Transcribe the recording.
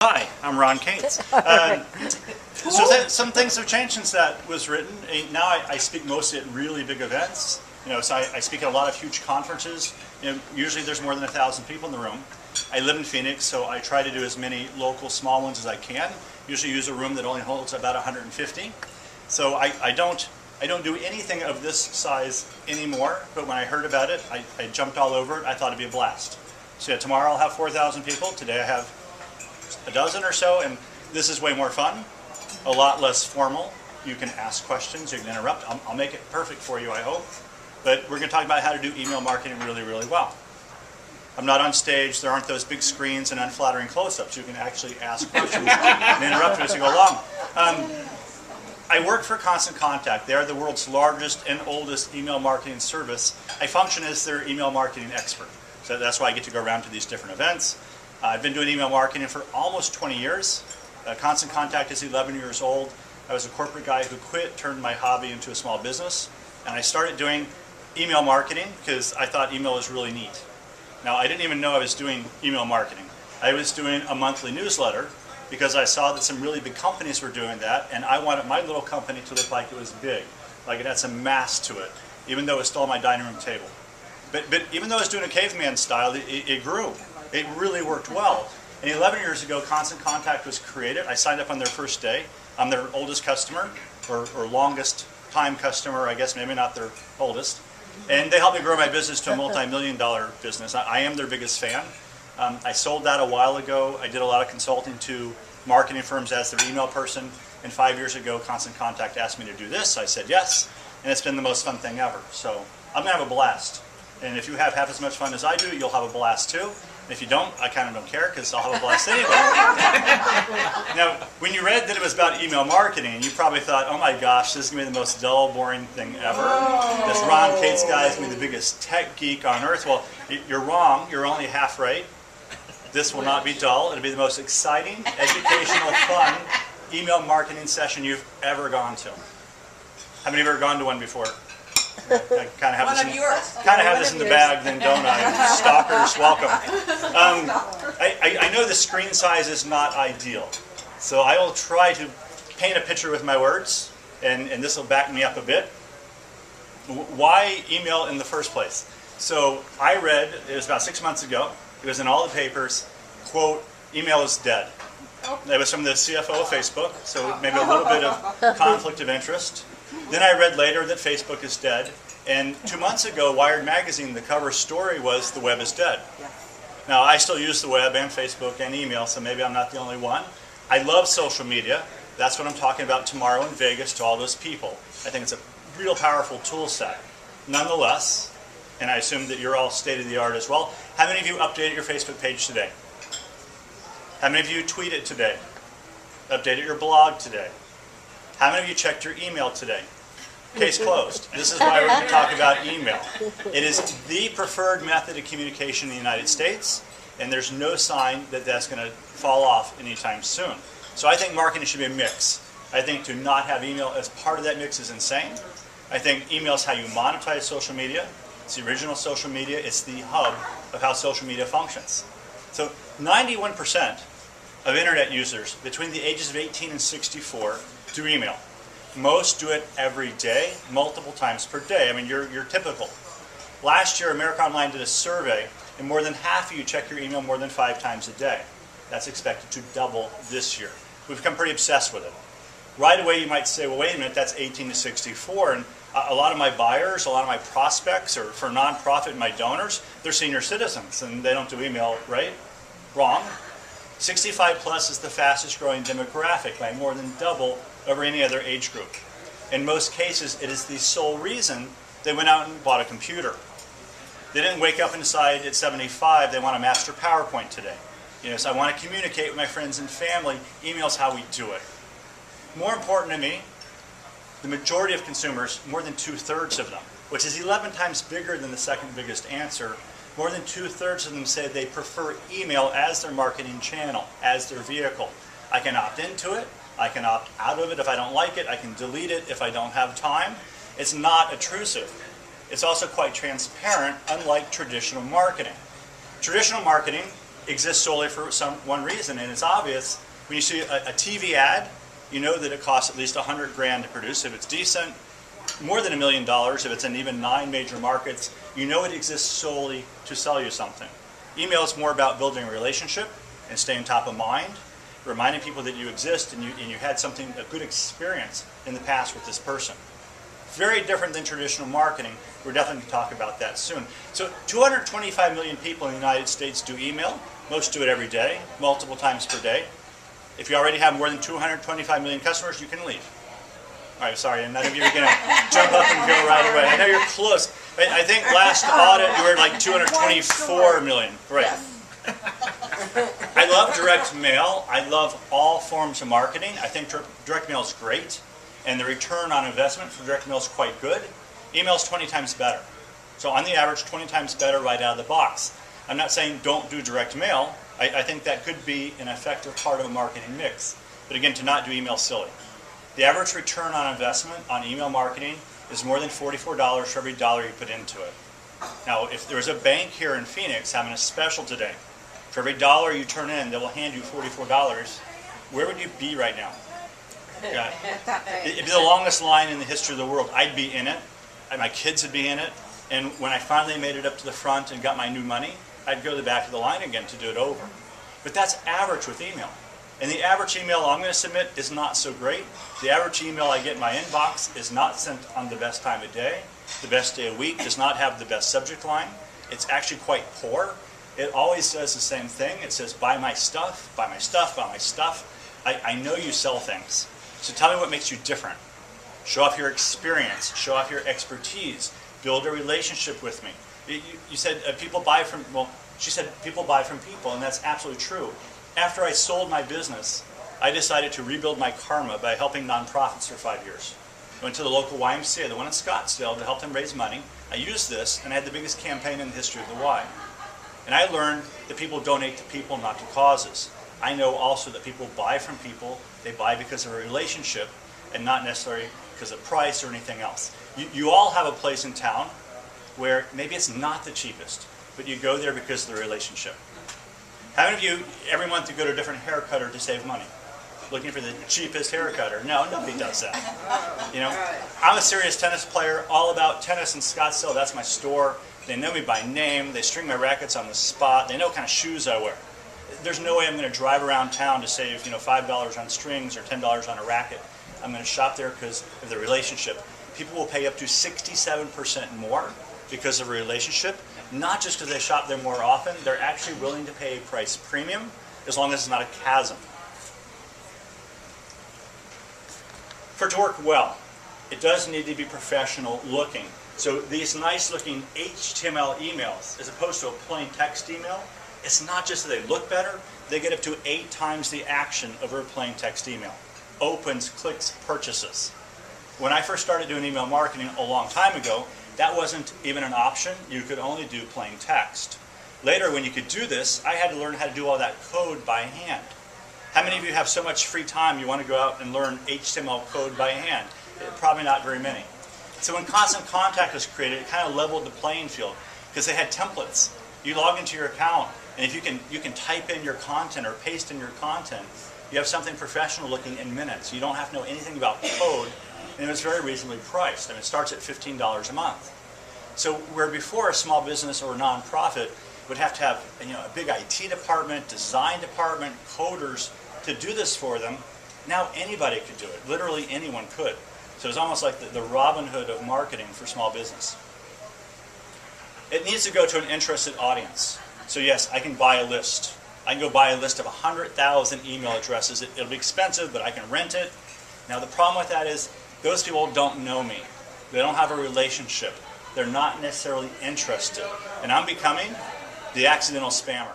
Hi, I'm Ron Cates. Some things have changed since that was written. Now I speak mostly at really big events. So I speak at a lot of huge conferences. Usually there's more than 1,000 people in the room. I live in Phoenix, so I try to do as many local small ones as I can. Usually use a room that only holds about 150. So I don't do anything of this size anymore, but when I heard about it, I jumped all over it. I thought it'd be a blast. So yeah, tomorrow I'll have 4,000 people. Today I have a dozen or so, and this is way more fun, a lot less formal. You can ask questions, you can interrupt. I'll make it perfect for you, I hope. But we're going to talk about how to do email marketing really, really well. I'm not on stage. There aren't those big screens and unflattering close-ups. You can actually ask questions and interrupt me as you go along. I work for Constant Contact. They are the world's largest and oldest email marketing service. I function as their email marketing expert. So that's why I get to go around to these different events. I've been doing email marketing for almost 20 years. Constant Contact is 11 years old. I was a corporate guy who quit, turned my hobby into a small business. And I started doing email marketing because I thought email was really neat. Now, I didn't even know I was doing email marketing. I was doing a monthly newsletter because I saw that some really big companies were doing that, and I wanted my little company to look like it was big, like it had some mass to it, even though it was still on my dining room table. But even though I was doing a caveman style, it grew. It really worked well. And 11 years ago, Constant Contact was created. I signed up on their first day. I'm their oldest customer, or longest time customer, I guess, maybe not their oldest. And they helped me grow my business to a multi-million-dollar business. I am their biggest fan. I sold that a while ago. I did a lot of consulting to marketing firms as their email person. And 5 years ago, Constant Contact asked me to do this. I said yes, and it's been the most fun thing ever. So I'm going to have a blast. And if you have half as much fun as I do, you'll have a blast too. And if you don't, I kind of don't care because I'll have a blast anyway. Now, when you read that it was about email marketing, you probably thought, oh my gosh, this is going to be the most dull, boring thing ever. This Ron Cates guy is going to be the biggest tech geek on earth. Well, you're wrong. You're only half right. This will not be dull. It'll be the most exciting, educational, fun email marketing session you've ever gone to. How many have ever gone to one before? I kind of have this in the bag, then don't I? Stalkers, welcome. I know the screen size is not ideal, so I will try to paint a picture with my words, and this will back me up a bit. Why email in the first place? So I read, it was about 6 months ago, it was in all the papers, quote, email is dead. That was from the CFO of Facebook, so maybe a little bit of conflict of interest. Then I read later that Facebook is dead. And 2 months ago, Wired Magazine, the cover story was the web is dead. Now, I still use the web and Facebook and email, so maybe I'm not the only one. I love social media. That's what I'm talking about tomorrow in Vegas to all those people. I think it's a real powerful tool set. Nonetheless, and I assume that you're all state-of-the-art as well, how many of you updated your Facebook page today? How many of you tweeted today? Updated your blog today? How many of you checked your email today? Case closed. This is why we're going to talk about email. It is the preferred method of communication in the United States, and there's no sign that that's going to fall off anytime soon. So I think marketing should be a mix. I think to not have email as part of that mix is insane. I think email is how you monetize social media. It's the original social media. It's the hub of how social media functions. So 91% of internet users between the ages of 18 and 64 do email. Most do it every day, multiple times per day. I mean, you're typical. Last year, America Online did a survey, and more than half of you check your email more than 5 times a day. That's expected to double this year. We've become pretty obsessed with it. Right away, you might say, well, wait a minute, that's 18 to 64, and a lot of my buyers, a lot of my prospects, or for nonprofit, my donors, they're senior citizens, and they don't do email, right? Wrong. 65 plus is the fastest growing demographic by more than double over any other age group. In most cases, it is the sole reason they went out and bought a computer. They didn't wake up and decide at 75 they want to master PowerPoint today. So I want to communicate with my friends and family. Email's how we do it. More important to me, the majority of consumers, more than 2/3 of them, which is 11 times bigger than the second biggest answer, more than 2/3 of them say they prefer email as their marketing channel, as their vehicle. I can opt into it. I can opt out of it if I don't like it. I can delete it if I don't have time. It's not intrusive. It's also quite transparent, unlike traditional marketing. Traditional marketing, exists solely for one reason, and it's obvious. When you see a TV ad, you know that it costs at least $100,000 to produce. If it's decent, more than $1 million. If it's in even 9 major markets, you know it exists solely to sell you something. Email is more about building a relationship and staying top of mind, reminding people that you exist and you had a good experience in the past with this person. Very different than traditional marketing. We're definitely going to talk about that soon. So 225 million people in the United States do email. Most do it every day, multiple times per day. If you already have more than 225 million customers, you can leave. All right, sorry, and none of you are going to jump up and go right away. I know you're close. I think last audit you were at like 224 million. Right. I love direct mail. I love all forms of marketing. I think direct mail is great, and the return on investment for direct mail is quite good. Email is 20 times better. So on the average, 20 times better right out of the box. I'm not saying don't do direct mail. I think that could be an effective part of a marketing mix. But again, to not do email is silly. The average return on investment on email marketing is more than $44 for every dollar you put into it. Now, if there was a bank here in Phoenix having a special today, for every dollar you turn in, they will hand you $44, where would you be right now? Yeah. It'd be the longest line in the history of the world. I'd be in it. My kids would be in it. And when I finally made it up to the front and got my new money, I'd go to the back of the line again to do it over. But that's average with email. And the average email I'm going to submit is not so great. The average email I get in my inbox is not sent on the best time of day. The best day of week does not have the best subject line. It's actually quite poor. It always says the same thing. It says, buy my stuff, buy my stuff, buy my stuff. I know you sell things. So tell me what makes you different. Show off your experience. Show off your expertise. Build a relationship with me. You said people buy from, well, she said people buy from people, and that's absolutely true. After I sold my business, I decided to rebuild my karma by helping nonprofits for 5 years. I went to the local YMCA, the one in Scottsdale, to help them raise money. I used this, and I had the biggest campaign in the history of the Y. And I learned that people donate to people, not to causes. I know also that people buy from people. They buy because of a relationship, and not necessarily because of price or anything else. You all have a place in town where maybe it's not the cheapest, but you go there because of the relationship. How many of you, every month you go to a different hair cutter to save money? Looking for the cheapest hair cutter? No, nobody does that. You know, I'm a serious tennis player, all about tennis in Scottsdale. That's my store. They know me by name. They string my rackets on the spot. They know what kind of shoes I wear. There's no way I'm going to drive around town to save, $5 on strings or $10 on a racket. I'm going to shop there because of the relationship. People will pay up to 67% more because of a relationship. Not just because they shop there more often, they're actually willing to pay a price premium as long as it's not a chasm. For it to work well, it does need to be professional looking. So these nice looking HTML emails, as opposed to a plain text email, it's not just that they look better, they get up to 8 times the action over a plain text email. Opens, clicks, purchases. When I first started doing email marketing a long time ago, that wasn't even an option. You could only do plain text. Later, when you could do this, I had to learn how to do all that code by hand. How many of you have so much free time you want to go out and learn HTML code by hand? Probably not very many. So when Constant Contact was created, it kind of leveled the playing field because they had templates. You log into your account, and if you can type in your content or paste in your content, you have something professional looking in minutes. You don't have to know anything about code. And it's very reasonably priced. I mean, it starts at $15 a month. So where before a small business or a nonprofit would have to have a big IT department, design department, coders to do this for them, now anybody could do it. Literally anyone could. So it's almost like the Robin Hood of marketing for small business. It needs to go to an interested audience. So yes, I can buy a list. I can go buy a list of 100,000 email addresses. It'll be expensive, but I can rent it. Now the problem with that is those people don't know me. They don't have a relationship. They're not necessarily interested. And I'm becoming the accidental spammer.